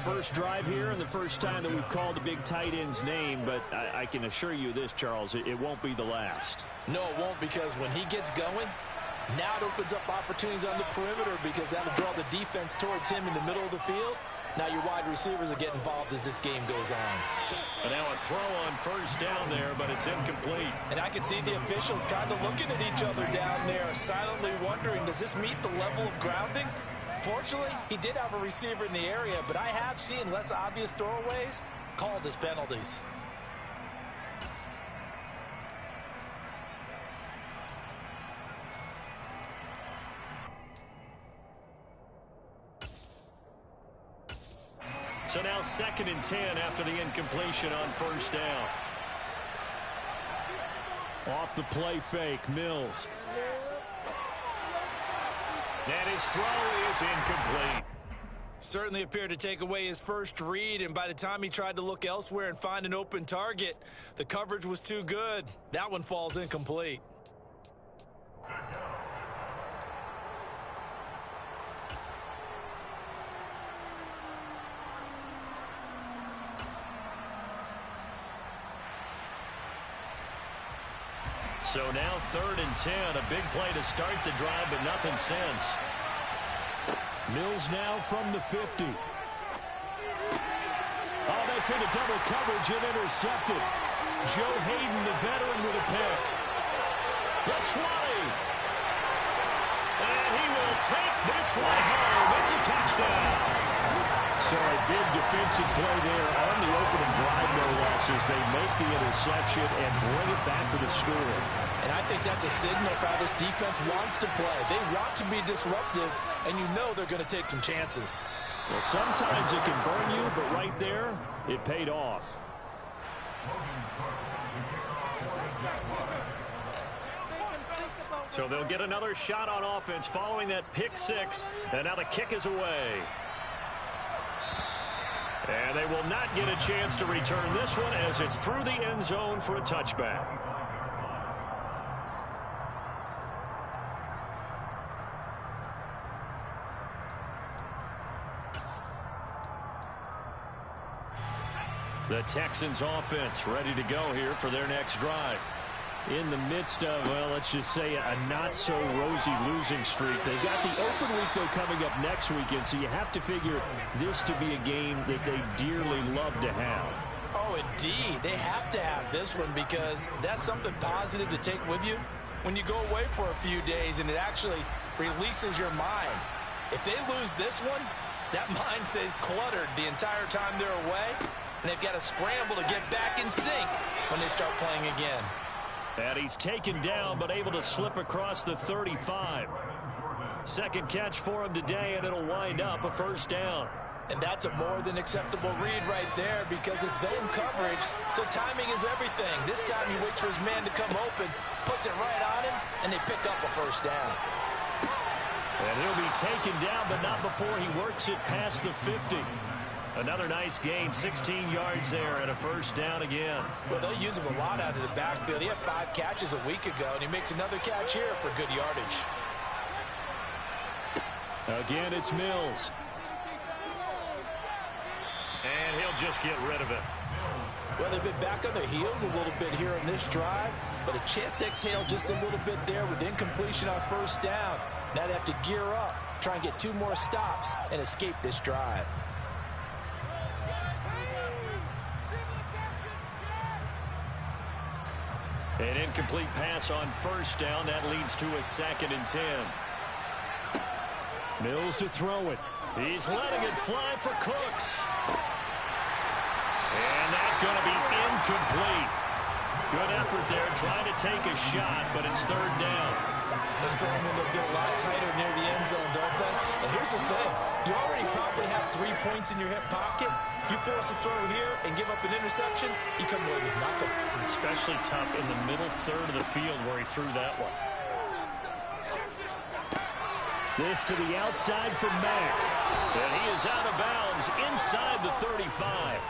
first drive here and the first time that we've called a big tight end's name, but I can assure you this, Charles, it won't be the last. No, it won't, because when he gets going, now it opens up opportunities on the perimeter because that'll draw the defense towards him in the middle of the field. Now your wide receivers will get involved as this game goes on. And now a throw on first down there, but it's incomplete. And I can see the officials kind of looking at each other down there, silently wondering, does this meet the level of grounding? Fortunately, he did have a receiver in the area, but I have seen less obvious throwaways called as penalties. So now 2nd and 10 after the incompletion on first down. Off the play fake, Mills. And his throw is incomplete. Certainly appeared to take away his first read, and by the time he tried to look elsewhere and find an open target, the coverage was too good. That one falls incomplete. So now 3rd and 10, a big play to start the drive, but nothing since. Mills now from the 50. Oh, that's into double coverage and intercepted. Joe Hayden, the veteran, with a pick. The 20. And he will take this one home. It's a touchdown. So a big defensive play there on the opening drive, no losses. They make the interception and bring it back to the score. And I think that's a signal for how this defense wants to play. They want to be disruptive, and you know they're going to take some chances. Well, sometimes it can burn you, but right there, it paid off. So they'll get another shot on offense following that pick six, and now the kick is away. And they will not get a chance to return this one as it's through the end zone for a touchback. The Texans offense ready to go here for their next drive. In the midst of, well, let's just say a not-so-rosy losing streak. They've got the open week, though, coming up next weekend, so you have to figure this to be a game that they dearly love to have. Oh, indeed. They have to have this one because that's something positive to take with you when you go away for a few days, and it actually releases your mind. If they lose this one, that mind stays cluttered the entire time they're away, and they've got to scramble to get back in sync when they start playing again. And he's taken down, but able to slip across the 35. Second catch for him today, and it'll wind up a first down. And that's a more than acceptable read right there because it's zone coverage, so timing is everything. This time he waits for his man to come open, puts it right on him, and they pick up a first down. And he'll be taken down, but not before he works it past the 50. Another nice gain, 16 yards there, and a first down again. Well, they'll use him a lot out of the backfield. He had 5 catches a week ago, and he makes another catch here for good yardage. Again, it's Mills. And he'll just get rid of it. Well, they've been back on their heels a little bit here on this drive, but a chance to exhale just a little bit there with incompletion on first down. Now they have to gear up, try and get 2 more stops, and escape this drive. An incomplete pass on first down. That leads to a 2nd and 10. Mills to throw it. He's letting it fly for Cooks. And that's going to be incomplete. Good effort there, trying to take a shot, but it's 3rd down. The strong windows get a lot tighter near the end zone, don't they? And here's the thing. You already probably have 3 points in your hip pocket. You force a throw here and give up an interception, you come away with nothing. Especially tough in the middle third of the field where he threw that one. This to the outside for Mack. And he is out of bounds inside the 35.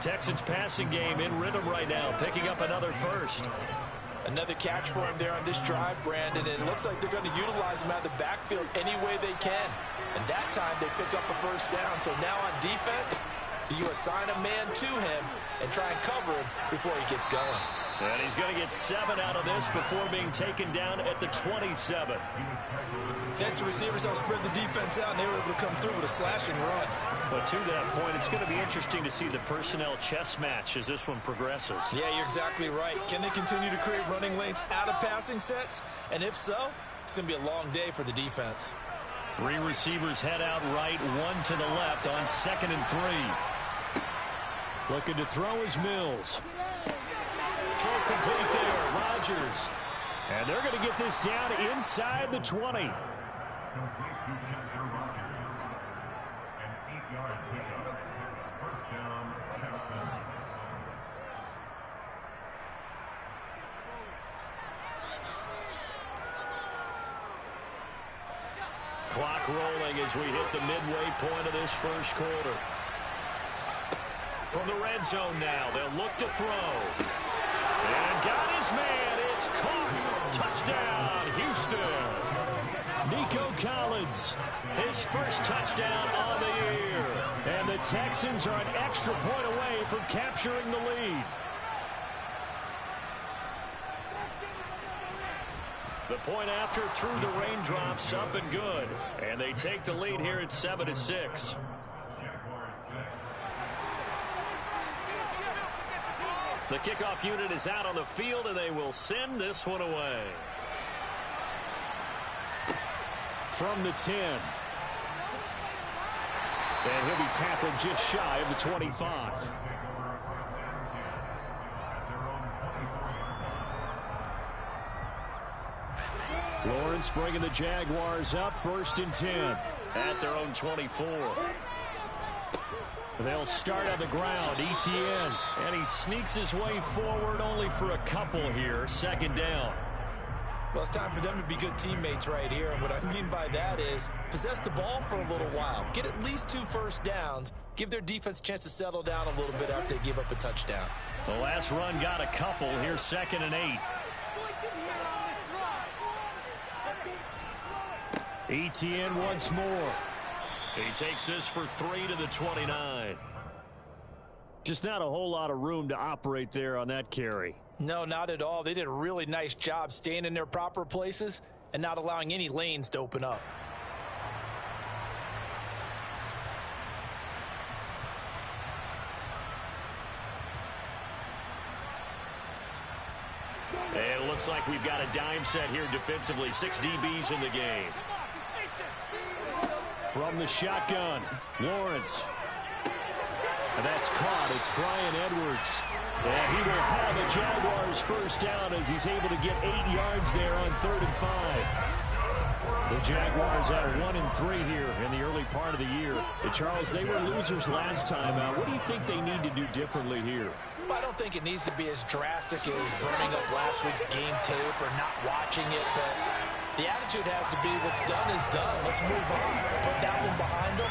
Texans passing game in rhythm right now, picking up another first. Another catch for him there on this drive, Brandon, and it looks like they're going to utilize him out of the backfield any way they can. And that time they pick up a first down. So now on defense, do you assign a man to him and try and cover him before he gets going? And he's going to get 7 out of this before being taken down at the 27. Next, the receivers help spread the defense out, and they were able to come through with a slashing run. But to that point, it's going to be interesting to see the personnel chess match as this one progresses. Yeah, you're exactly right. Can they continue to create running lanes out of passing sets? And if so, it's going to be a long day for the defense. 3 receivers head out right, 1 to the left on 2nd and 3. Looking to throw is Mills. Throw complete there, Rodgers. And they're going to get this down inside the 20. Clock rolling as we hit the midway point of this first quarter. From the red zone now, they'll look to throw. And got his man. It's caught. Touchdown, Houston. Nico Collins, his first touchdown on the year. And the Texans are an extra point away from capturing the lead. The point after through the raindrops, up and good. And they take the lead here at 7-6. The kickoff unit is out on the field, and they will send this one away. From the 10. And he'll be tackled just shy of the 25. Lawrence bringing the Jaguars up, 1st and 10 at their own 24. They'll start on the ground. Etienne, and he sneaks his way forward only for a couple here. 2nd down. Well, it's time for them to be good teammates right here. And what I mean by that is possess the ball for a little while. Get at least 2 first downs. Give their defense a chance to settle down a little bit after they give up a touchdown. The last run got a couple. Here's 2nd and 8. Etienne once more. He takes this for 3 to the 29. Just not a whole lot of room to operate there on that carry. No, not at all. They did a really nice job staying in their proper places and not allowing any lanes to open up. And it looks like we've got a dime set here defensively. 6 DBs in the game. From the shotgun, Lawrence. And that's caught. It's Bryan Edwards. And he will have a Jaguars first down as he's able to get 8 yards there on 3rd and 5. The Jaguars at 1 and 3 here in the early part of the year. Charles, they were losers last time. What do you think they need to do differently here? Well, I don't think it needs to be as drastic as burning up last week's game tape or not watching it, but the attitude has to be what's done is done. Let's move on. Put that one behind them,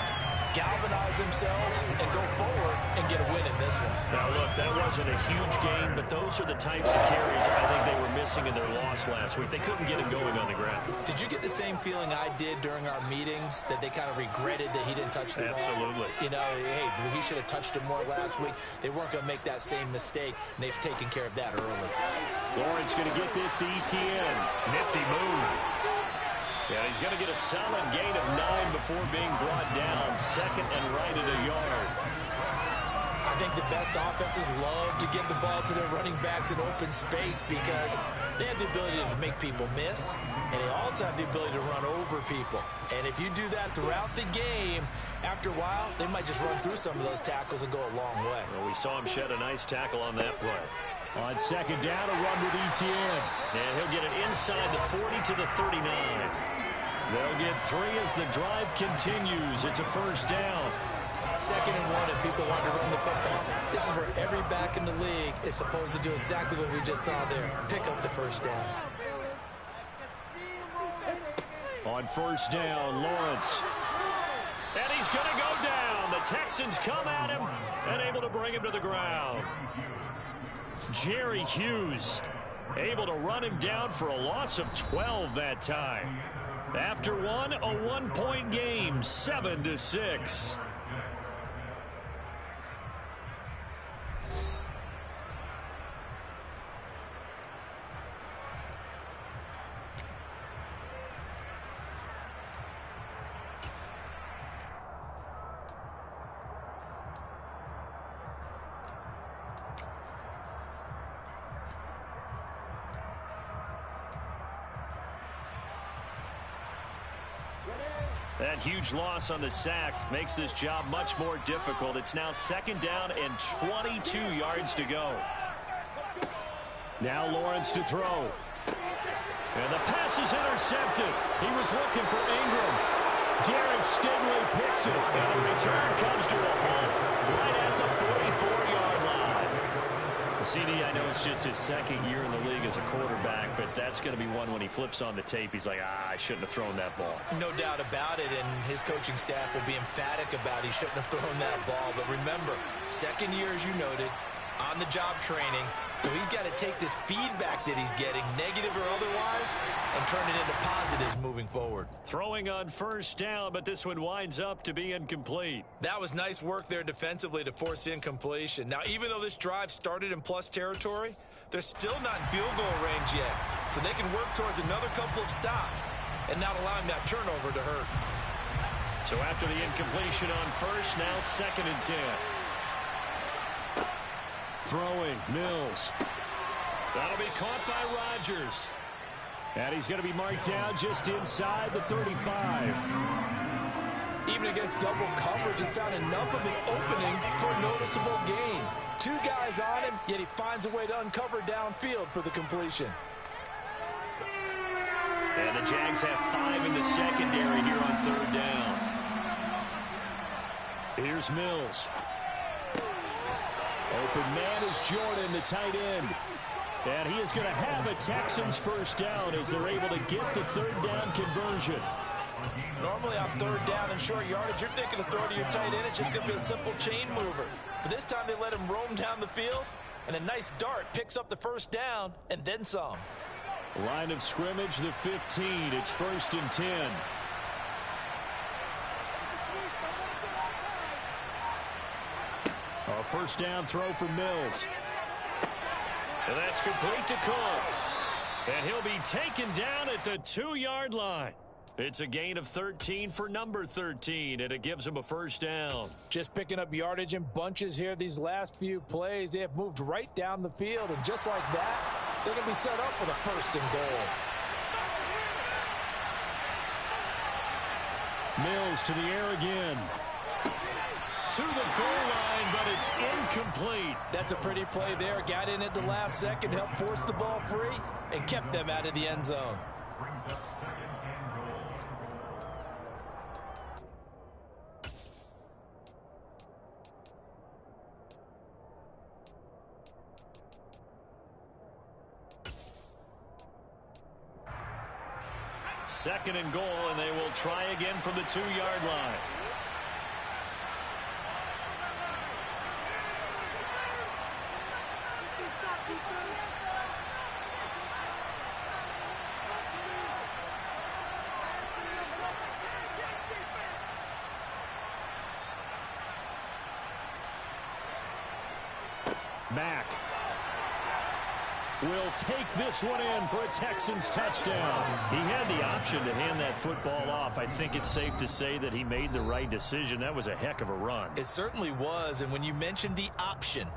galvanize themselves, and go forward and get a win in this one. Now, look, that wasn't a huge game, but those are the types of carries I think they were missing in their loss last week. They couldn't get it going on the ground. Did you get the same feeling I did during our meetings, that they kind of regretted that he didn't touch the ball? Absolutely. You know, hey, he should have touched it more last week. They weren't going to make that same mistake, and they've taken care of that early. Lawrence going to get this to Etienne. Nifty move. Yeah, he's going to get a solid gain of 9 before being brought down. 2nd and right at a yard. I think the best offenses love to get the ball to their running backs in open space because they have the ability to make people miss, and they also have the ability to run over people. And if you do that throughout the game, after a while, they might just run through some of those tackles and go a long way. Well, we saw him shed a nice tackle on that play. On 2nd down, a run with Etienne. And he'll get it inside the 40 to the 39. They'll get 3 as the drive continues. It's a first down. 2nd and 1, and people want to run the football. This is where every back in the league is supposed to do exactly what we just saw there. Pick up the first down. On 1st down, Lawrence. And he's going to go down. The Texans come at him and able to bring him to the ground. Jerry Hughes Able to run him down for a loss of 12 that time. After one, a one-point game, 7-6. That huge loss on the sack makes this job much more difficult. It's now 2nd down and 22 yards to go. Now Lawrence to throw. And the pass is intercepted. He was looking for Ingram. Derek Stingley picks it. And the return comes to a halt right at the 44-yard line. CD, I know it's just his 2nd year in the league as a quarterback, but that's going to be one when he flips on the tape. He's like, I shouldn't have thrown that ball. No doubt about it, and his coaching staff will be emphatic about he shouldn't have thrown that ball. But remember, 2nd year, as you noted, on-the-job training. So he's got to take this feedback that he's getting, negative or otherwise, and turn it into positives moving forward. Throwing on 1st down, but this one winds up to be incomplete. That was nice work there defensively to force incompletion. Now, even though this drive started in plus territory, they're still not in field goal range yet. So they can work towards another couple of stops and not allowing that turnover to hurt. So after the incompletion on 1st, now 2nd and 10. Throwing, Mills. That'll be caught by Rodgers. And he's going to be marked down just inside the 35. Even against double coverage, he found enough of an opening for a noticeable gain. 2 guys on him, yet he finds a way to uncover downfield for the completion. And the Jags have 5 in the secondary here on 3rd down. Here's Mills. Open man is Jordan, the tight end. And he is going to have a Texans 1st down as they're able to get the 3rd down conversion. Normally on 3rd down and short yardage, you're thinking of throwing to your tight end. It's just going to be a simple chain mover. But this time they let him roam down the field, and a nice dart picks up the 1st down and then some. Line of scrimmage, the 15. It's 1st and 10. A 1st down throw for Mills. And that's complete to Cooks. And he'll be taken down at the 2-yard line. It's a gain of 13 for number 13, and it gives him a 1st down. Just picking up yardage in bunches here these last few plays. They have moved right down the field, and just like that, they're going to be set up with a 1st and goal. Mills to the air again. To the goal line, but it's incomplete. That's a pretty play there. Got in at the last second, helped force the ball free, and kept them out of the end zone. Second and goal, and they will try again from the 2-yard line. Mack will take this one in for a Texans touchdown. He had the option to hand that football off. I think it's safe to say that he made the right decision. That was a heck of a run. It certainly was, and when you mentioned the option,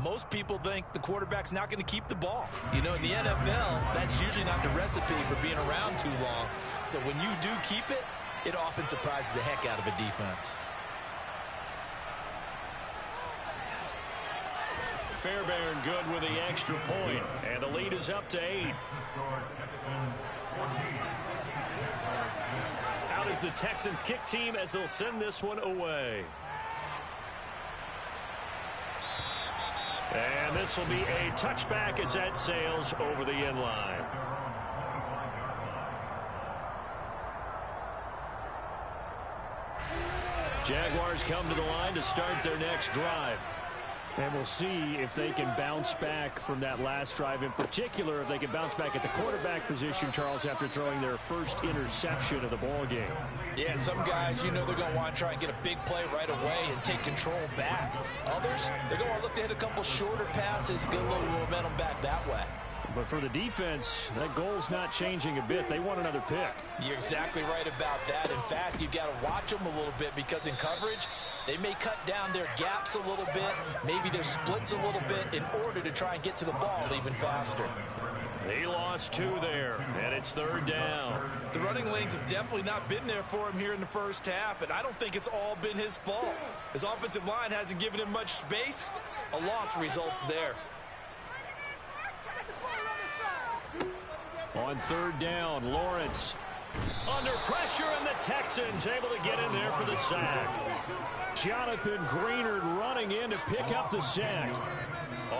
most people think the quarterback's not going to keep the ball. You know, in the NFL, that's usually not the recipe for being around too long. So when you do keep it, it often surprises the heck out of a defense. Fairbairn good with the extra point, and the lead is up to 8. Out is the Texans kick team as they'll send this one away. And this will be a touchback as that sails over the end line. Jaguars come to the line to start their next drive. And we'll see if they can bounce back from that last drive, in particular, if they can bounce back at the quarterback position, Charles, after throwing their first interception of the ball game. Yeah, and some guys, you know they're going to want to try and get a big play right away and take control back. Others, they're going to look to hit a couple shorter passes, get a little momentum back that way. But for the defense, that goal's not changing a bit. They want another pick. You're exactly right about that. In fact, you've got to watch them a little bit because in coverage, they may cut down their gaps a little bit, maybe their splits a little bit in order to try and get to the ball even faster. He lost 2 there, and it's 3rd down. The running lanes have definitely not been there for him here in the first half, and I don't think it's all been his fault. His offensive line hasn't given him much space. A loss results there. On 3rd down, Lawrence under pressure, and the Texans able to get in there for the sack. Jonathan Greenard running in to pick up the sack.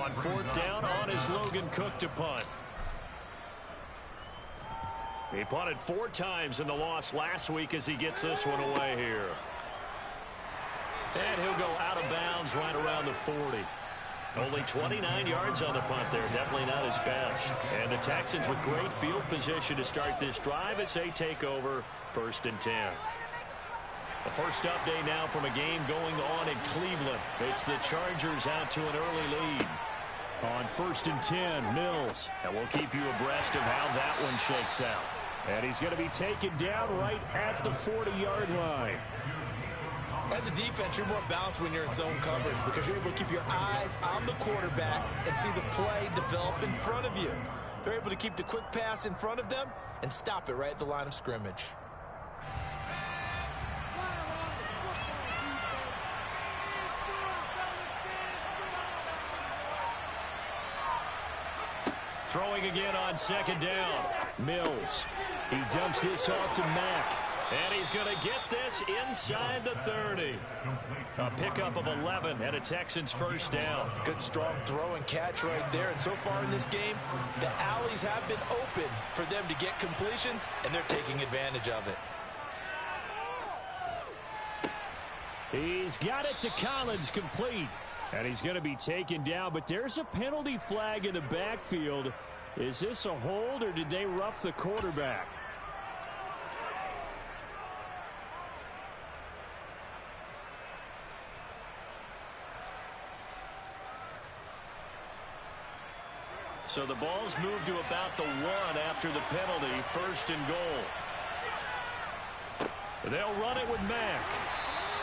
On 4th down, on is Logan Cook to punt. He punted 4 times in the loss last week as he gets this one away here. And he'll go out of bounds right around the 40. Only 29 yards on the punt there. Definitely not his best. And the Texans with great field position to start this drive as they take over 1st and 10. The first update now from a game going on in Cleveland. It's the Chargers out to an early lead. On 1st and 10, Mills. And we'll keep you abreast of how that one shakes out. And he's going to be taken down right at the 40-yard line. As a defense, you're more balanced when you're in zone coverage because you're able to keep your eyes on the quarterback and see the play develop in front of you. They're able to keep the quick pass in front of them and stop it right at the line of scrimmage. Throwing again on 2nd down. Mills. He dumps this off to Mack. And he's going to get this inside the 30. A pickup of 11 and a Texans 1st down. Good strong throw and catch right there. And so far in this game, the alleys have been open for them to get completions, and they're taking advantage of it. He's got it to Collins, complete. And he's going to be taken down, but there's a penalty flag in the backfield. Is this a hold, or did they rough the quarterback? So the ball's moved to about the 1 after the penalty, 1st and goal. They'll run it with Mack.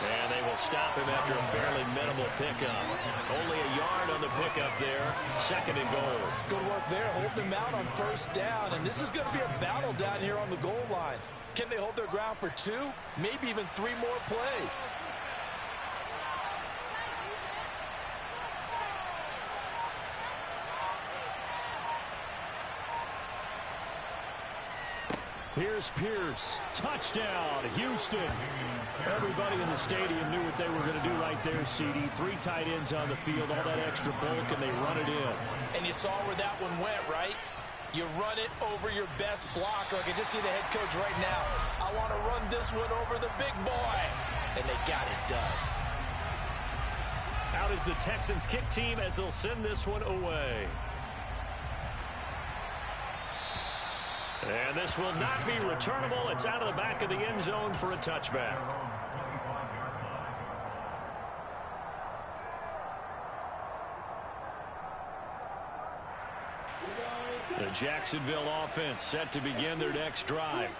And they will stop him after a fairly minimal pickup. Only a yard on the pickup there. 2nd and goal. Good work there, holding him out on 1st down. And this is going to be a battle down here on the goal line. Can they hold their ground for 2, maybe even 3 more plays? Here's Pierce. Touchdown, Houston. Everybody in the stadium knew what they were going to do right there, CD. 3 tight ends on the field, all that extra bulk, and they run it in. And you saw where that one went, right? You run it over your best blocker. I can just see the head coach right now. I want to run this one over the big boy. And they got it done. Out is the Texans kick team as they'll send this one away. And this will not be returnable. It's out of the back of the end zone for a touchback. The Jacksonville offense set to begin their next drive.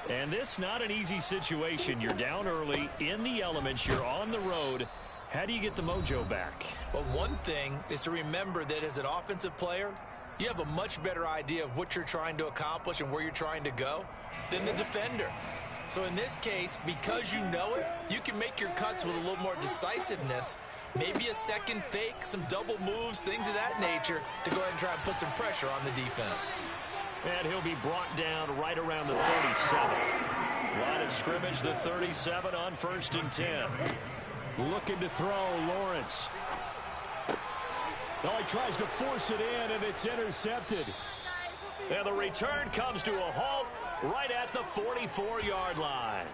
And this not an easy situation. You're down early, in the elements, you're on the road. How do you get the mojo back? Well, one thing is to remember that as an offensive player, you have a much better idea of what you're trying to accomplish and where you're trying to go than the defender. So in this case, because you know it, you can make your cuts with a little more decisiveness, maybe a second fake, some double moves, things of that nature, to go ahead and try and put some pressure on the defense. And he'll be brought down right around the 37. Line of scrimmage, the 37 on 1st and 10. Looking to throw, Lawrence. He tries to force it in, and it's intercepted. And the return comes to a halt right at the 44-yard line.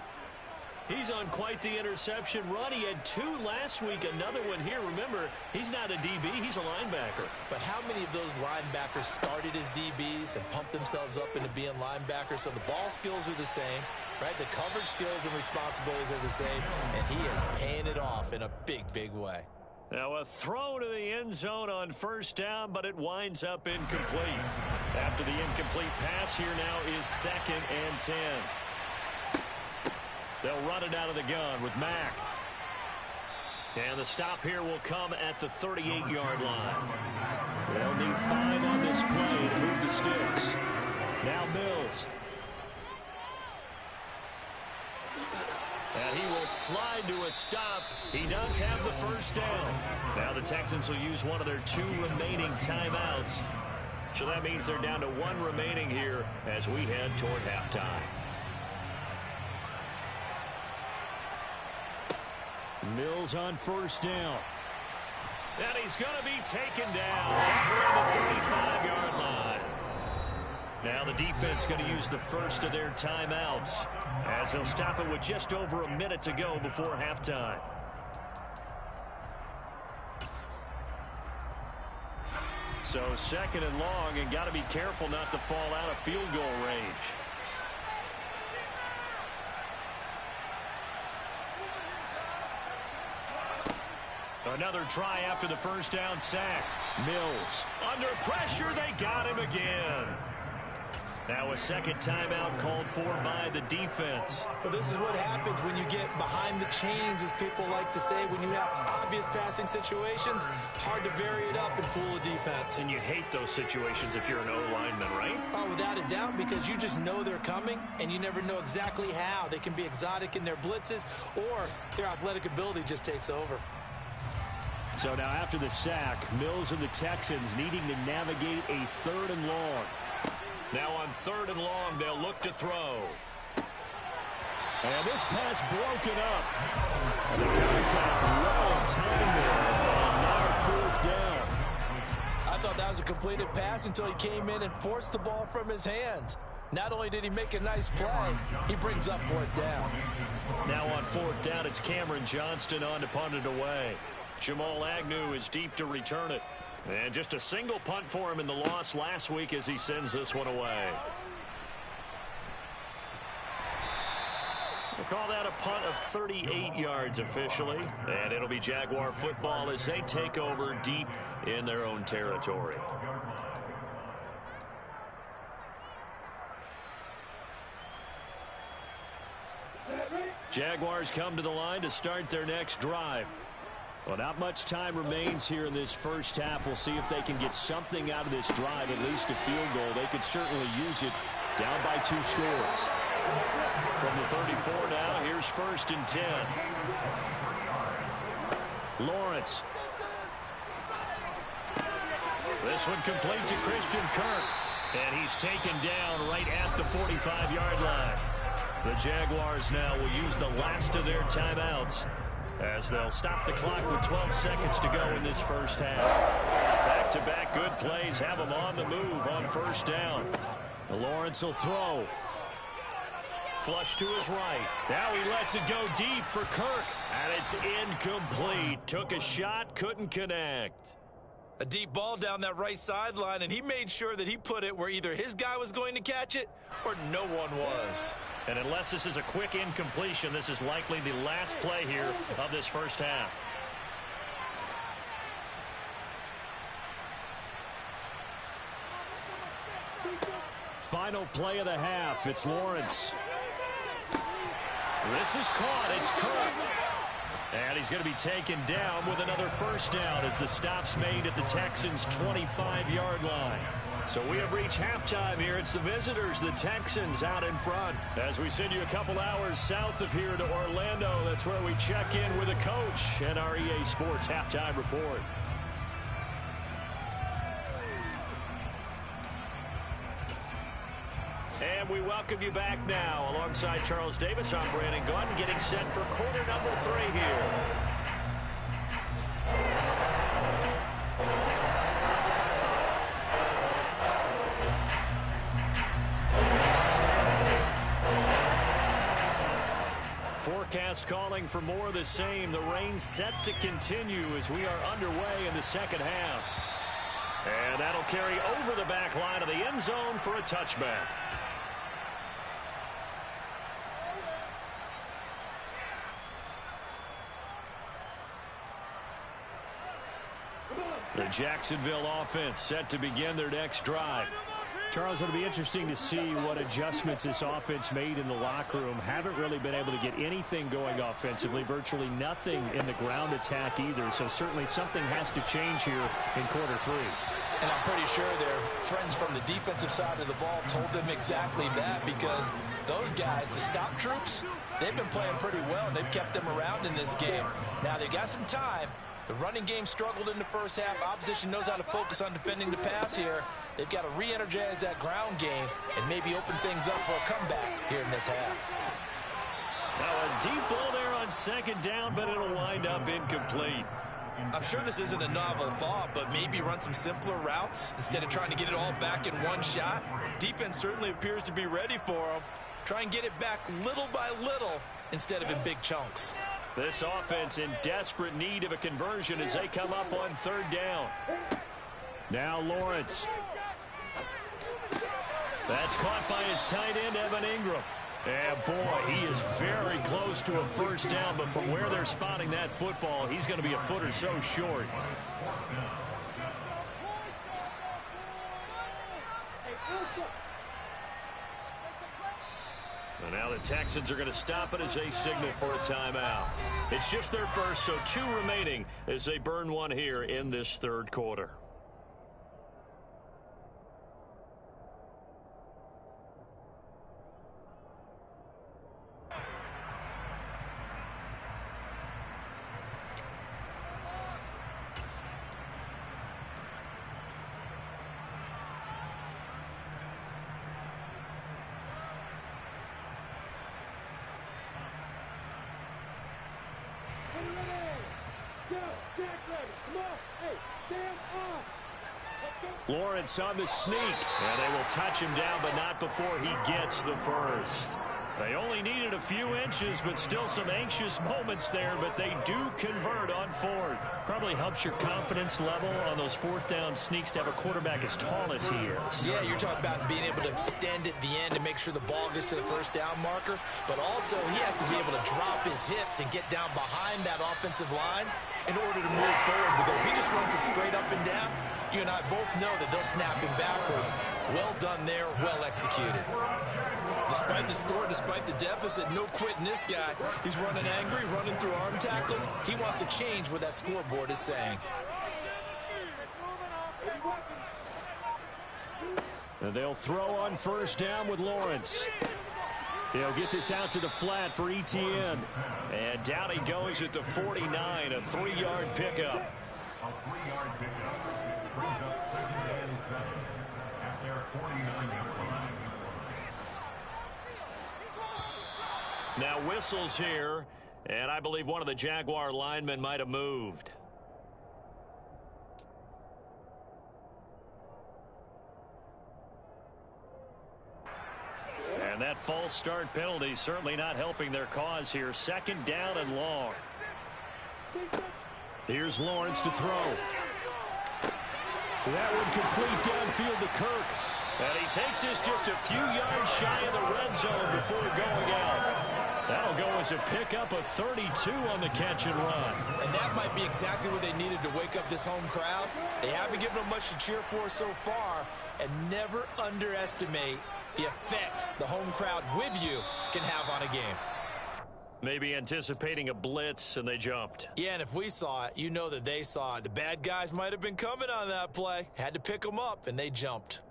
He's on quite the interception run. He had 2 last week, another one here. Remember, he's not a DB, he's a linebacker. But how many of those linebackers started as DBs and pumped themselves up into being linebackers? So the ball skills are the same, right? The coverage skills and responsibilities are the same, and he is paying it off in a big, big way. Now a throw to the end zone on first down, but it winds up incomplete. After the incomplete pass, here now is 2nd and 10. They'll run it out of the gun with Mack. And the stop here will come at the 38-yard line. They'll need 5 on this play to move the sticks. Now Mills. And he will slide to a stop. He does have the first down. Now the Texans will use one of their 2 remaining timeouts. So that means they're down to 1 remaining here as we head toward halftime. Mills on first down. And he's going to be taken down back around the 35-yard line. Now the defense going to use the first of their timeouts as they'll stop it with just over a minute to go before halftime. So 2nd and long, and got to be careful not to fall out of field goal range. Another try after the first down sack. Mills under pressure. They got him again. Now a second timeout called for by the defense. Well, this is what happens when you get behind the chains, as people like to say, when you have obvious passing situations. Hard to vary it up and fool a defense. And you hate those situations if you're an O-lineman, right? Oh, without a doubt, because you just know they're coming, and you never know exactly how. They can be exotic in their blitzes, or their athletic ability just takes over. So now after the sack, Mills and the Texans needing to navigate a 3rd and long. Now on 3rd and long, they'll look to throw. And this pass broken up. And the contact well timed there. And now 4th down. I thought that was a completed pass until he came in and forced the ball from his hands. Not only did he make a nice play, he brings up 4th down. Now on 4th down, it's Cameron Johnston on to punt it away. Jamal Agnew is deep to return it. And just a single punt for him in the loss last week as he sends this one away. We'll call that a punt of 38 yards officially. And it'll be Jaguar football as they take over deep in their own territory. Jaguars come to the line to start their next drive. Well, not much time remains here in this first half. We'll see if they can get something out of this drive, at least a field goal. They could certainly use it down by 2 scores. From the 34 now, here's 1st and 10. Lawrence. This one complete to Christian Kirk. And he's taken down right at the 45-yard line. The Jaguars now will use the last of their timeouts as they'll stop the clock with 12 seconds to go in this first half. Back-to-back good plays have them on the move on first down. Lawrence will throw. Flush to his right. Now he lets it go deep for Kirk. And it's incomplete. Took a shot, couldn't connect. A deep ball down that right sideline, and he made sure that he put it where either his guy was going to catch it or no one was. And unless this is a quick incompletion, this is likely the last play here of this first half. Final play of the half. It's Lawrence. This is caught. It's Kirk. And he's going to be taken down with another first down as the stop's made at the Texans' 25-yard line. So we have reached halftime here. It's the visitors, the Texans, out in front. As we send you a couple hours south of here to Orlando, that's where we check in with a coach and our EA Sports Halftime Report. And we welcome you back now. Alongside Charles Davis, I'm Brandon Gunn, getting set for quarter number 3 here. forecast calling for more of the same. The rain set to continue as we are underway in the second half. And that'll carry over the back line of the end zone for a touchback. The Jacksonville offense set to begin their next drive. Charles, it'll be interesting to see what adjustments this offense made in the locker room. Haven't really been able to get anything going offensively, virtually nothing in the ground attack either. So certainly something has to change here in quarter three. And I'm pretty sure their friends from the defensive side of the ball told them exactly that, because those guys, the stop troops, they've been playing pretty well, and they've kept them around in this game. Now they got some time. The running game struggled in the first half. Opposition knows how to focus on defending the pass here. They've got to re-energize that ground game and maybe open things up for a comeback here in this half. Now a deep ball there on second down, but it'll wind up incomplete. I'm sure this isn't a novel thought, but maybe run some simpler routes instead of trying to get it all back in one shot. Defense certainly appears to be ready for them. Try and get it back little by little instead of in big chunks. This offense in desperate need of a conversion as they come up on third down. Now Lawrence. That's caught by his tight end, Evan Ingram. And boy, he is very close to a first down, but from where they're spotting that football, he's going to be a foot or so short. And now the Texans are going to stop it as they signal for a timeout. It's just their first, so 2 remaining as they burn one here in this third quarter. Lawrence on the sneak, and they will touch him down, but not before he gets the first. They only needed a few inches, but still some anxious moments there, but they do convert on fourth. Probably helps your confidence level on those fourth down sneaks to have a quarterback as tall as he is. Yeah, you're talking about being able to extend at the end and make sure the ball gets to the first down marker, but also he has to be able to drop his hips and get down behind that offensive line in order to move forward, because if he just runs it straight up and down, you and I both know that they'll snap him backwards. Well done there, well executed. Despite the score, despite the deficit, no quitting this guy. He's running angry, running through arm tackles. He wants to change what that scoreboard is saying. And they'll throw on first down with Lawrence. He'll get this out to the flat for Etienne. And down he goes at the 49, a 3-yard pickup. A 3-yard pickup brings up 2nd and 7 at their 49-yard line. Now whistles here, and I believe one of the Jaguar linemen might have moved. And that false start penalty certainly not helping their cause here. 2nd down and long. Here's Lawrence to throw. That one complete downfield to Kirk. And he takes this just a few yards shy of the red zone before going out. That'll go as a pickup of 32 on the catch and run. And that might be exactly what they needed to wake up this home crowd. They haven't given them much to cheer for so far, and never underestimate the effect the home crowd with you can have on a game. Maybe anticipating a blitz, and they jumped. Yeah, and if we saw it, you know that they saw it. The bad guys might have been coming on that play. Had to pick them up, and they jumped.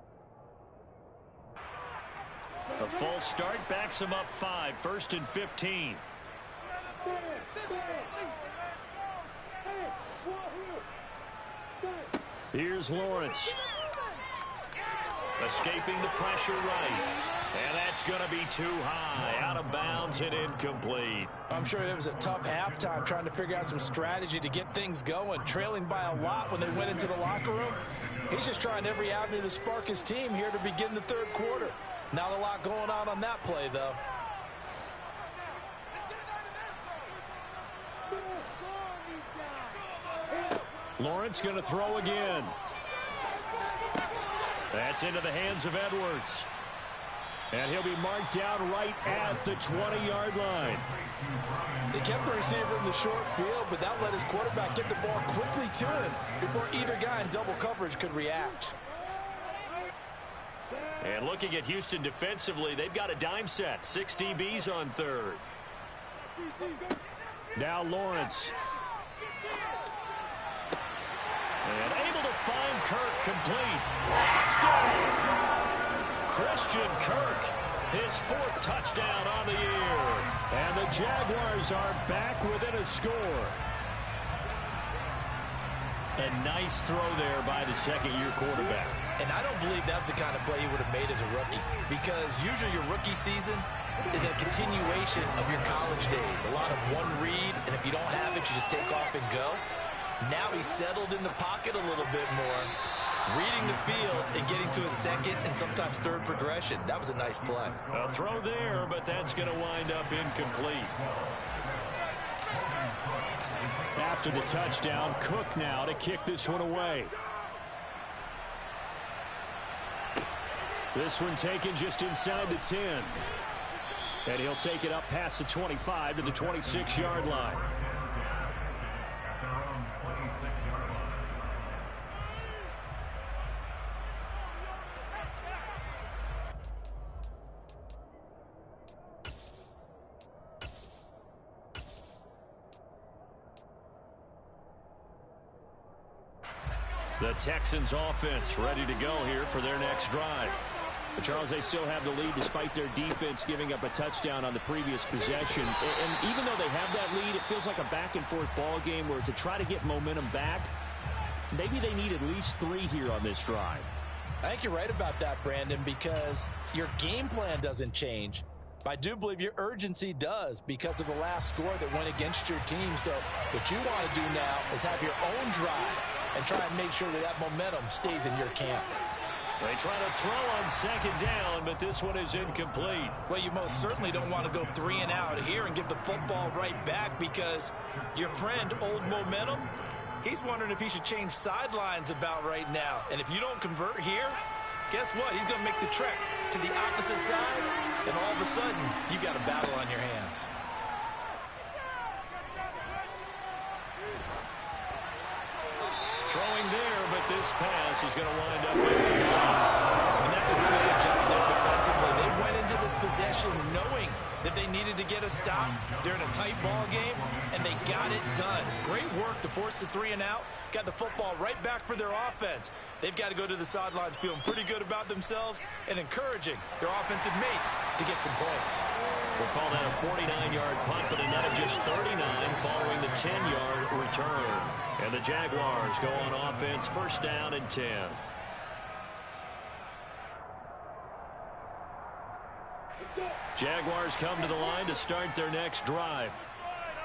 A false start backs him up 5, 1st and 15. Here's Lawrence. Escaping the pressure right. And that's going to be too high. Out of bounds and incomplete. I'm sure it was a tough halftime trying to figure out some strategy to get things going. Trailing by a lot when they went into the locker room. He's just trying every avenue to spark his team here to begin the third quarter. Not a lot going on that play, though. Lawrence going to throw again. That's into the hands of Edwards. And he'll be marked down right at the 20-yard line. They kept the receiver in the short field, but that let his quarterback get the ball quickly to him before either guy in double coverage could react. And looking at Houston defensively, they've got a dime set. 6 DBs on third. Now Lawrence. And able to find Kirk complete. Touchdown! Christian Kirk, his 4th touchdown on the year. And the Jaguars are back within a score. A nice throw there by the second-year quarterback. And I don't believe that's the kind of play he would have made as a rookie, because usually your rookie season is a continuation of your college days. A lot of one read, and if you don't have it, you just take off and go. Now he's settled in the pocket a little bit more, reading the field and getting to a second and sometimes third progression. That was a nice play. A throw there, but that's going to wind up incomplete. After the touchdown, Cook now to kick this one away. This one taken just inside the 10. And he'll take it up past the 25 to the 26-yard line. The Texans offense ready to go here for their next drive. But Charles, they still have the lead despite their defense giving up a touchdown on the previous possession. And even though they have that lead, it feels like a back-and-forth ball game where to try to get momentum back, maybe they need at least 3 here on this drive. I think you're right about that, Brandon, because your game plan doesn't change. I do believe your urgency does because of the last score that went against your team. So what you want to do now is have your own drive and try and make sure that that momentum stays in your camp. They try to throw on second down, but this one is incomplete. Well, you most certainly don't want to go 3 and out here and give the football right back, because your friend, Old Momentum, he's wondering if he should change sidelines about right now. And if you don't convert here, guess what? He's going to make the trek to the opposite side, and all of a sudden, you've got a battle on your hands. Throwing there, but this pass is going to wind up incomplete. And that's a really good job there defensively. They went into this possession knowing that they needed to get a stop. They're in a tight ball game, and they got it done. Great work to force the 3 and out. Got the football right back for their offense. They've got to go to the sidelines feeling pretty good about themselves and encouraging their offensive mates to get some points. We'll call that a 49-yard punt, but a net of just 39 following the 10-yard return. And the Jaguars go on offense, first down and 10. Jaguars come to the line to start their next drive.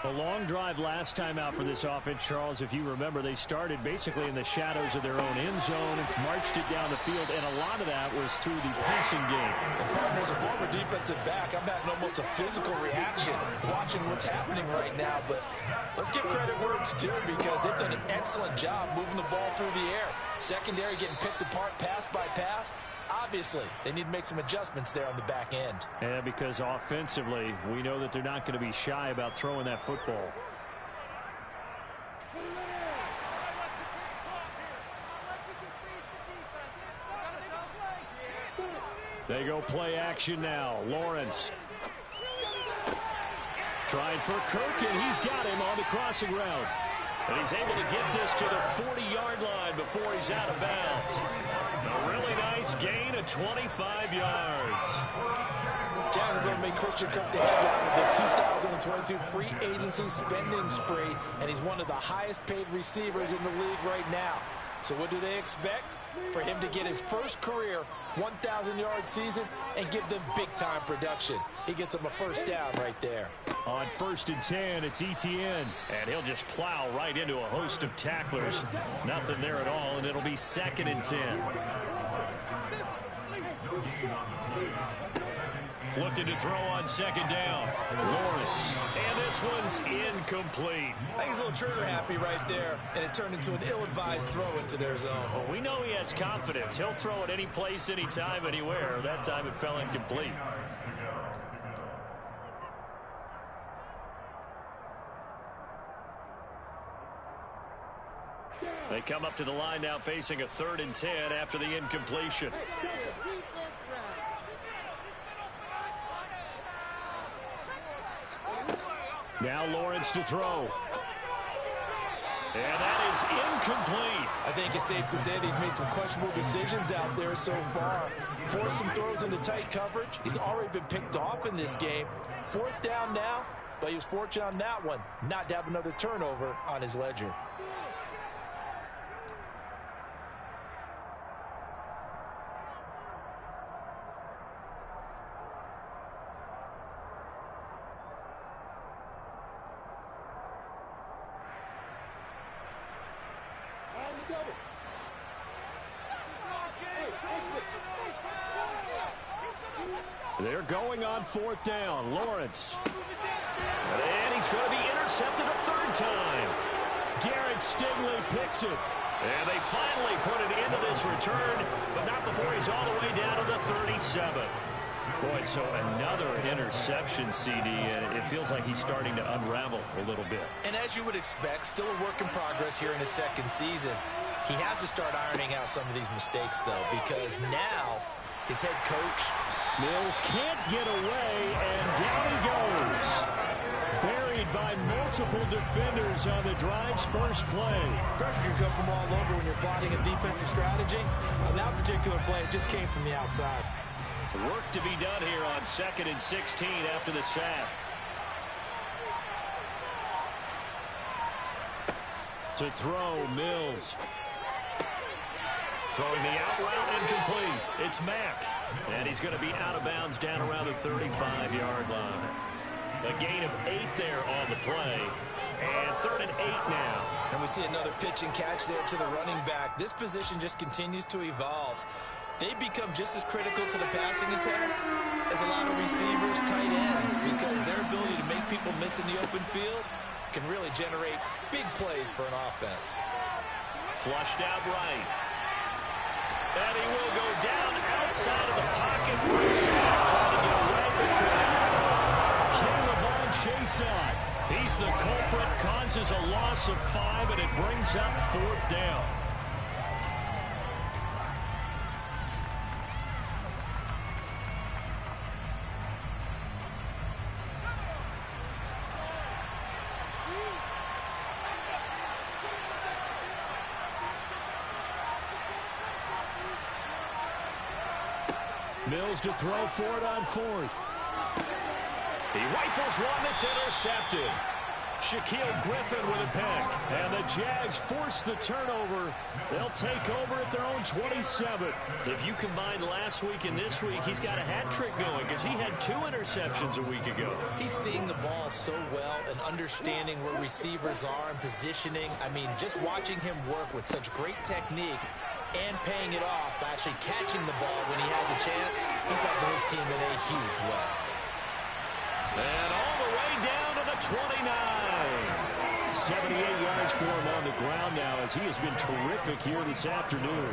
A long drive last time out for this offense, Charles. If you remember, they started basically in the shadows of their own end zone, marched it down the field, and a lot of that was through the passing game. And as a former defensive back, I'm having almost a physical reaction watching what's happening right now. But let's give credit where it's due, because they've done an excellent job moving the ball through the air. Secondary getting picked apart pass by pass. Obviously, they need to make some adjustments there on the back end. Yeah, because offensively, we know that they're not going to be shy about throwing that football. They go play action now. Lawrence. Trying for Kirk, and he's got him on the crossing route. And he's able to get this to the 40-yard line before he's out of bounds. A really nice gain of 25 yards. Jacksonville made Christian Kirk the headline of the 2022 free agency spending spree, and he's one of the highest paid receivers in the league right now. So what do they expect? For him to get his first career 1,000-yard season and give them big-time production. He gets them a first down right there. On 1st and 10, it's Etienne. And he'll just plow right into a host of tacklers. Nothing there at all, and it'll be 2nd and 10. Looking to throw on second down. Lawrence. And this one's incomplete. I think he's a little trigger happy right there, and it turned into an ill-advised throw into their zone. Well, we know he has confidence. He'll throw it any place, anytime, anywhere. That time it fell incomplete. They come up to the line now facing a 3rd and 10 after the incompletion. Now Lawrence to throw. And that is incomplete. I think it's safe to say that he's made some questionable decisions out there so far. Forced some throws into tight coverage. He's already been picked off in this game. 4th down now, but he was fortunate on that one not to have another turnover on his ledger. They're going on 4th down. Lawrence. And he's going to be intercepted a 3rd time. Garrett Stingley picks it. And they finally put it into this return, but not before he's all the way down to the 37. Boy, so another interception, CD, and it feels like he's starting to unravel a little bit. And as you would expect, still a work in progress here in his 2nd season. He has to start ironing out some of these mistakes, though, because now his head coach... Mills can't get away, and down he goes. Buried by multiple defenders on the drive's first play. Pressure can come from all over when you're plotting a defensive strategy. On that particular play, it just came from the outside. Work to be done here on 2nd and 16 after the sack. To throw, Mills. Throwing the out route incomplete. It's Mack. And he's going to be out of bounds down around the 35-yard line. A gain of 8 there on the play. And 3rd and 8 now. And we see another pitch and catch there to the running back. This position just continues to evolve. They become just as critical to the passing attack as a lot of receivers, tight ends, because their ability to make people miss in the open field can really generate big plays for an offense. Flushed out right. And he will go down outside of the pocket for a sack. Trying to get away, but couldn't. Chason. He's the culprit, causes a loss of 5, and it brings up 4th down. Mills to throw for it on 4th. He rifles one that's intercepted. Shaquille Griffin with a pick. And the Jags force the turnover. They'll take over at their own 27. If you combine last week and this week, he's got a hat trick going because he had 2 interceptions a week ago. He's seeing the ball so well and understanding where receivers are and positioning. I mean, just watching him work with such great technique and paying it off by actually catching the ball when he has a chance, he's helping his team in a huge way. And all the way down to the 29. 78 yards for him on the ground now as he has been terrific here this afternoon.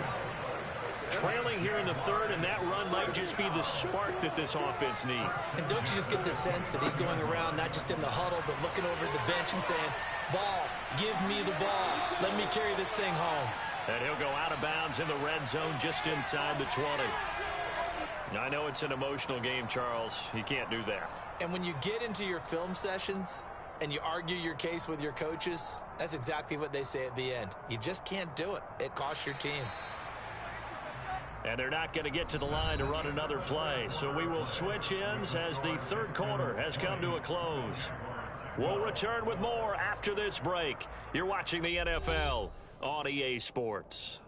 Trailing here in the 3rd, and that run might just be the spark that this offense needs. And don't you just get the sense that he's going around not just in the huddle, but looking over at the bench and saying, ball, give me the ball. Let me carry this thing home. And he'll go out of bounds in the red zone just inside the 20. I know it's an emotional game, Charles. You can't do that. And when you get into your film sessions and you argue your case with your coaches, that's exactly what they say at the end. You just can't do it. It costs your team. And they're not going to get to the line to run another play. So we will switch ends as the 3rd quarter has come to a close. We'll return with more after this break. You're watching the NFL on EA Sports.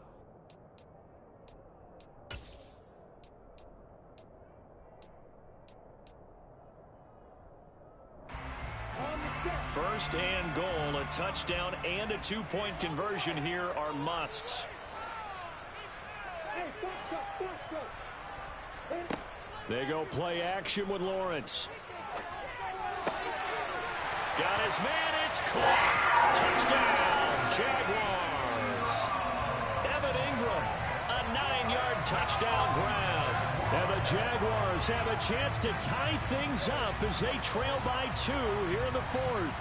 First and goal, a touchdown and a 2-point conversion here are musts. They go play action with Lawrence. Got his man. It's caught. Touchdown, Jaguars. Evan Ingram, a 9-yard touchdown grab. And the Jaguars have a chance to tie things up as they trail by 2 here in the 4th.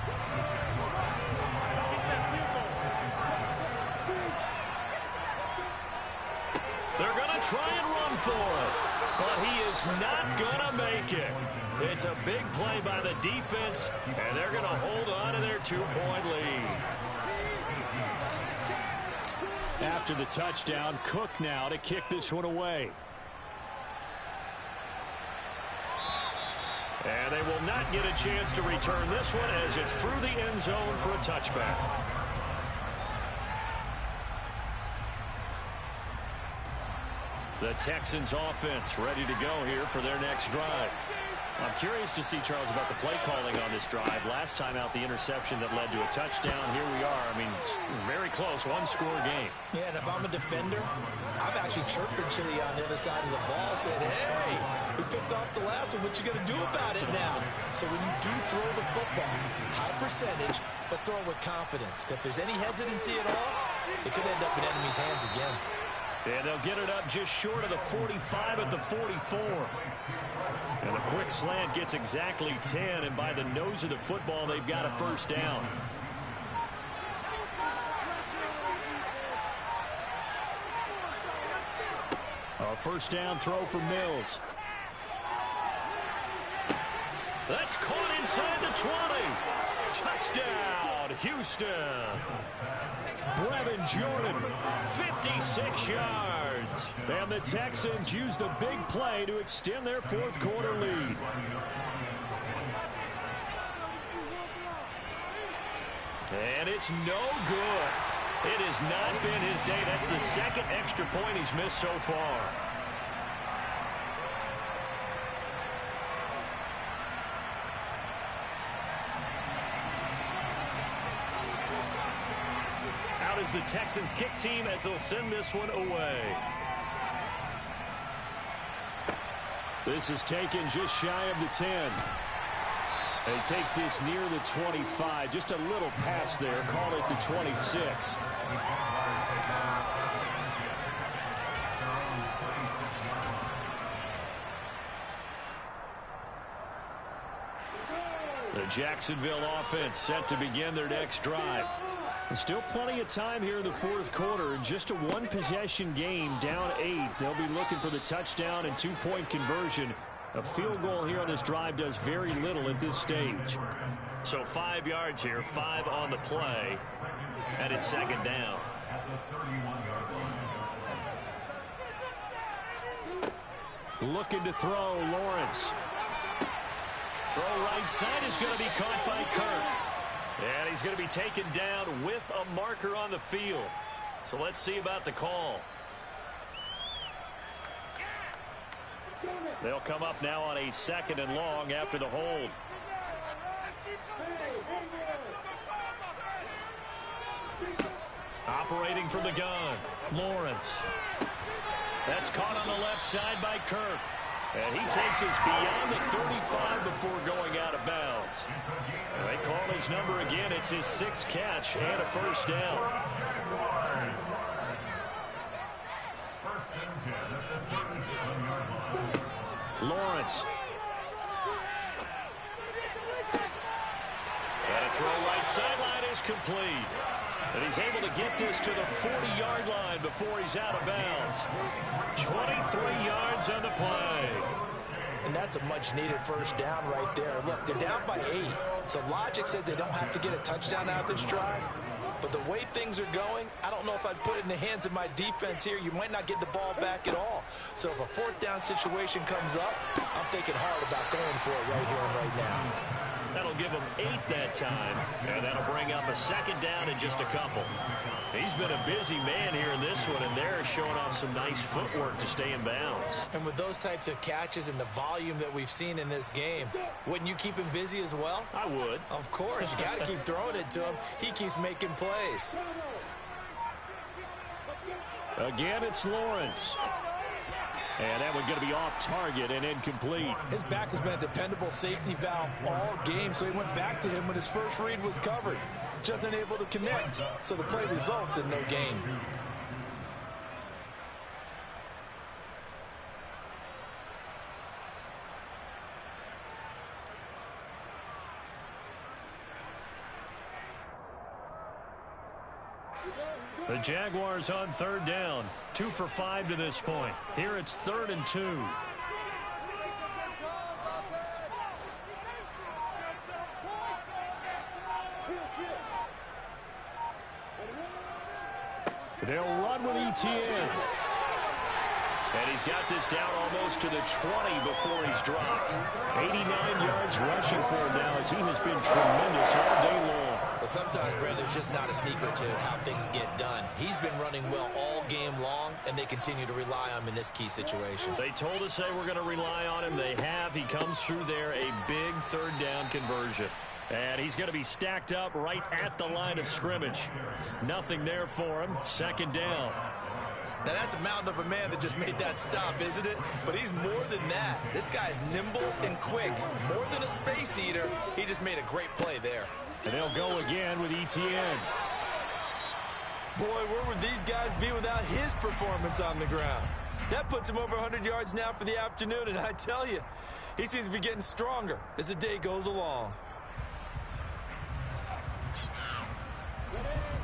They're going to try and run for it, but he is not going to make it. It's a big play by the defense, and they're going to hold on to their 2-point lead. After the touchdown, Cook now to kick this one away. And they will not get a chance to return this one as it's through the end zone for a touchback. The Texans offense ready to go here for their next drive. I'm curious to see, Charles, about the play calling on this drive. Last time out, the interception that led to a touchdown. Here we are. I mean, very close, one-score game. Yeah, and if I'm a defender, I've actually chirped the chili on the other side of the ball, said, hey, we picked off the last one. What you going to do about it now? So when you do throw the football, high percentage, but throw it with confidence. If there's any hesitancy at all, it could end up in enemy's hands again. And they'll get it up just short of the 45 at the 44. And a quick slant gets exactly 10, and by the nose of the football, they've got a first down. A first down throw for Mills. That's caught inside the 20. Touchdown, Houston. Brevin Jordan, 56 yards. And the Texans use the big play to extend their 4th quarter lead. And it's no good. It has not been his day. That's the 2nd extra point he's missed so far. Is the Texans kick team as they'll send this one away. This is taken just shy of the 10. He takes this near the 25. Just a little pass there. Call it the 26. The Jacksonville offense set to begin their next drive. Still plenty of time here in the 4th quarter. Just a one-possession game, down 8. They'll be looking for the touchdown and 2-point conversion. A field goal here on this drive does very little at this stage. So 5 yards here, 5 on the play, and it's 2nd down. Looking to throw, Lawrence. Throw right side is going to be caught by Kirk. And he's going to be taken down with a marker on the field. So let's see about the call. They'll come up now on a 2nd and long after the hold. Operating from the gun, Lawrence. That's caught on the left side by Kirk. And he takes us beyond the 35 before going out of bounds. They call his number again. It's his 6th catch and a first down. Lawrence. And a throw right sideline is complete. And he's able to get this to the 40-yard line before he's out of bounds. 23 yards on the play. And that's a much-needed first down right there. Look, they're down by 8. So logic says they don't have to get a touchdown out of this drive. But the way things are going, I don't know if I'd put it in the hands of my defense here. You might not get the ball back at all. So if a 4th down situation comes up, I'm thinking hard about going for it right here and right now. That'll give him 8 that time, and that'll bring up a 2nd down in just a couple. He's been a busy man here in this one, and they're showing off some nice footwork to stay in bounds. And with those types of catches and the volume that we've seen in this game, wouldn't you keep him busy as well? I would. Of course. You got to keep throwing it to him. He keeps making plays. Again, it's Lawrence. And that one going to be off target and incomplete. His back has been a dependable safety valve all game, so he went back to him when his first read was covered. Just unable to connect, so the play results in no gain. The Jaguars on third down. 2 for 5 to this point. Here it's 3rd and 2. They'll run with ETN. And he's got this down almost to the 20 before he's dropped. 89 yards rushing for him now as he has been tremendous all day long. But sometimes, Brandon, it's just not a secret to how things get done. He's been running well all game long, and they continue to rely on him in this key situation. They told us they were going to rely on him. They have. He comes through there, a big third down conversion. And he's going to be stacked up right at the line of scrimmage. Nothing there for him. 2nd down. Now, that's a mountain of a man that just made that stop, isn't it? But he's more than that. This guy's nimble and quick. More than a space eater. He just made a great play there. And they'll go again with ETN. Boy, where would these guys be without his performance on the ground? That puts him over 100 yards now for the afternoon, and I tell you, he seems to be getting stronger as the day goes along.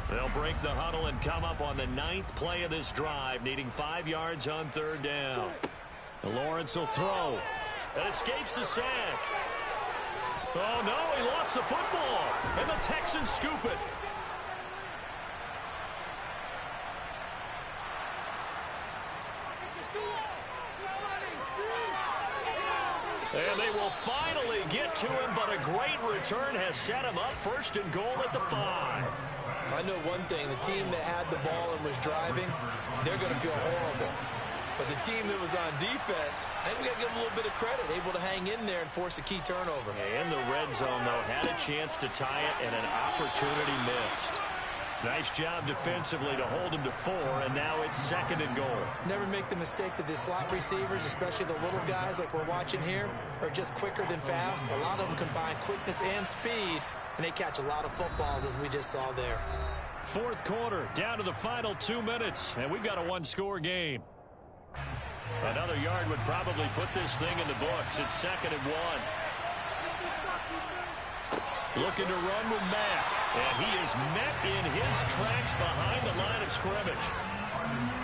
They'll break the huddle and come up on the 9th play of this drive, needing 5 yards on 3rd down. Lawrence will throw. It escapes the sack. Oh, no, he lost the football. And the Texans scoop it. And they will finally get to him, but a great return has set him up 1st and goal at the 5. I know one thing. The team that had the ball and was driving, they're going to feel horrible. But the team that was on defense, I think we got to give them a little bit of credit, able to hang in there and force a key turnover. In the red zone, though, had a chance to tie it and an opportunity missed. Nice job defensively to hold him to 4, and now it's 2nd and goal. Never make the mistake that the slot receivers, especially the little guys like we're watching here, are just quicker than fast. A lot of them combine quickness and speed, and they catch a lot of footballs, as we just saw there. 4th quarter, down to the final 2 minutes, and we've got a 1-score game. Another yard would probably put this thing in the books. It's 2nd and 1. Looking to run with Mack. And he is met in his tracks behind the line of scrimmage.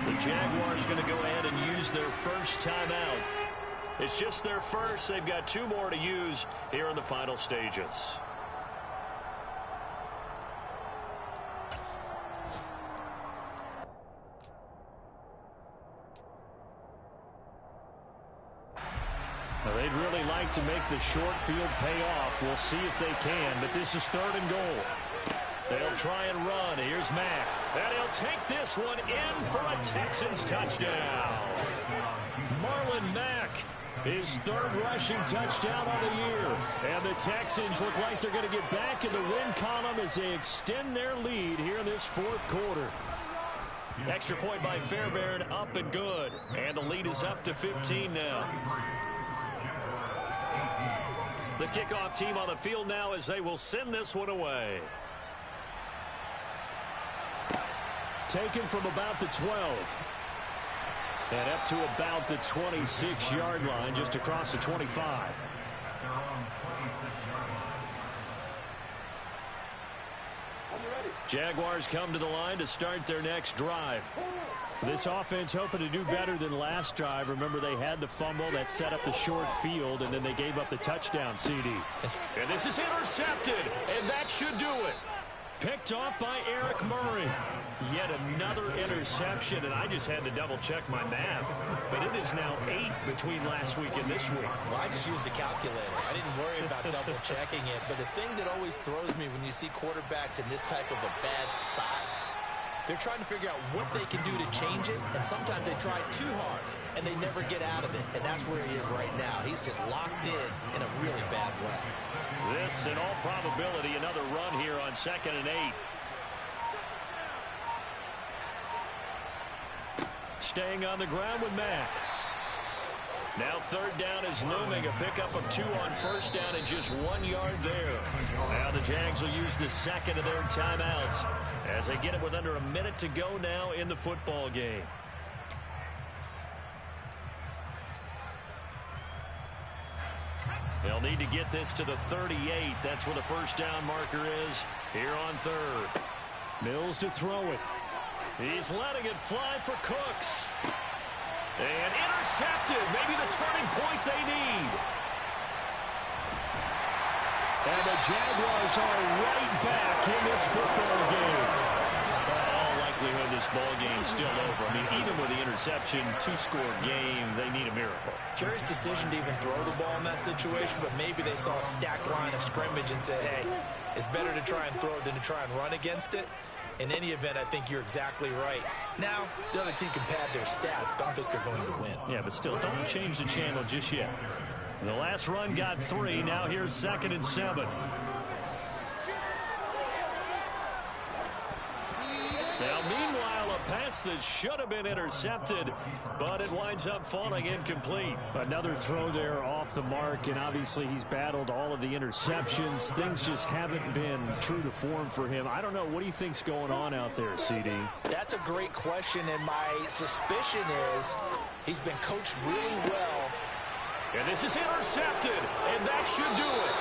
The Jaguars going to go ahead and use their first timeout. It's just their first. They've got 2 more to use here in the final stages. Well, they'd really like to make the short field pay off. We'll see if they can, but this is 3rd and goal. They'll try and run. Here's Mack. And he'll take this one in for a Texans touchdown. Marlon Mack, his 3rd rushing touchdown on the year. And the Texans look like they're going to get back in the win column as they extend their lead here in this 4th quarter. Extra point by Fairbairn, up and good. And the lead is up to 15 now. The kickoff team on the field now as they will send this one away. Taken from about the 12. And up to about the 26-yard line, just across the 25. Jaguars come to the line to start their next drive. This offense hoping to do better than last drive. Remember, they had the fumble that set up the short field, and then they gave up the touchdown CD. And this is intercepted, and that should do it. Picked off by Eric Murray. Yet another interception, and I just had to double-check my math. But it is now 8 between last week and this week. Well, I just used a calculator. I didn't worry about double-checking it. But the thing that always throws me when you see quarterbacks in this type of a bad spot, they're trying to figure out what they can do to change it, and sometimes they try too hard, and they never get out of it. And that's where he is right now. He's just locked in a really bad way. This, in all probability, another run here on 2nd and 8. Staying on the ground with Mack. Now third down is looming. A pickup of 2 on first down and just 1 yard there. Now the Jags will use the second of their timeouts as they get it with under a minute to go now in the football game. They'll need to get this to the 38. That's where the first down marker is here on third. Mills to throw it. He's letting it fly for Cooks. And intercepted. Maybe the turning point they need. And the Jaguars are right back in this football game. In all likelihood, this ball game's still over. I mean, even with the interception, 2-score game, they need a miracle. Curious decision to even throw the ball in that situation, but maybe they saw a stacked line of scrimmage and said, hey, it's better to try and throw it than to try and run against it. In any event, I think you're exactly right. Now, the other team can pad their stats, but I don't think they're going to win. Yeah, but still, don't change the channel just yet. The last run got 3. Now here's 2nd and 7. Now, meanwhile, a pass that should have been intercepted, but it winds up falling incomplete. Another throw there off the mark, and obviously he's battled all of the interceptions. Things just haven't been true to form for him. I don't know. What do you think's going on out there, CD? That's a great question, and my suspicion is he's been coached really well. And this is intercepted, and that should do it.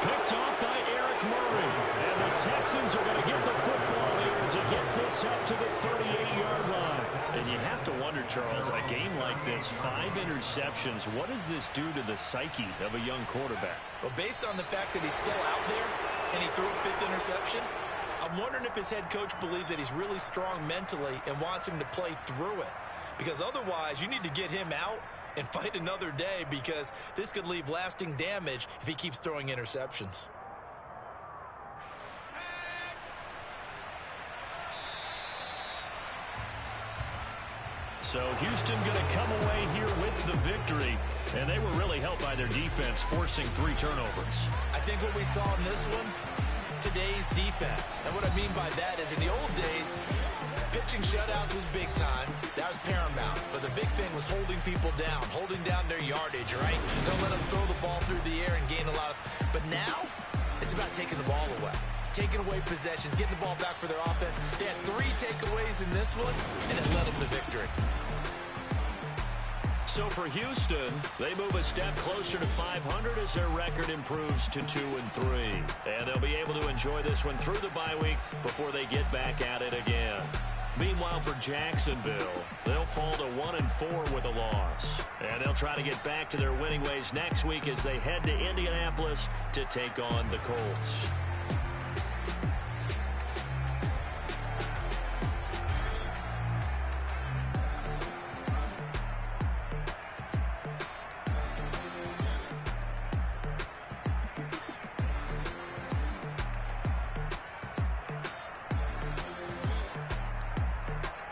Picked off by Eric Murray. And the Texans are going to get the football here as he gets this up to the 38-yard line. And you have to wonder, Charles, a game like this, 5 interceptions, what does this do to the psyche of a young quarterback? Well, based on the fact that he's still out there and he threw a 5th interception, I'm wondering if his head coach believes that he's really strong mentally and wants him to play through it. Because otherwise, you need to get him out and fight another day, because this could leave lasting damage if he keeps throwing interceptions. So Houston going to come away here with the victory, and they were really helped by their defense, forcing 3 turnovers. I think what we saw in this one, today's defense. And what I mean by that is, in the old days, pitching shutouts was big time. That was paramount. But the big thing was holding people down, holding down their yardage, right? Don't let them throw the ball through the air and gain a lot of... But now, it's about taking the ball away. Taking away possessions, getting the ball back for their offense. They had 3 takeaways in this one, and it led them to victory. So for Houston, they move a step closer to 500 as their record improves to 2-3. And they'll be able to enjoy this one through the bye week before they get back at it again. Meanwhile, for Jacksonville, they'll fall to 1-4 with a loss. And they'll try to get back to their winning ways next week as they head to Indianapolis to take on the Colts.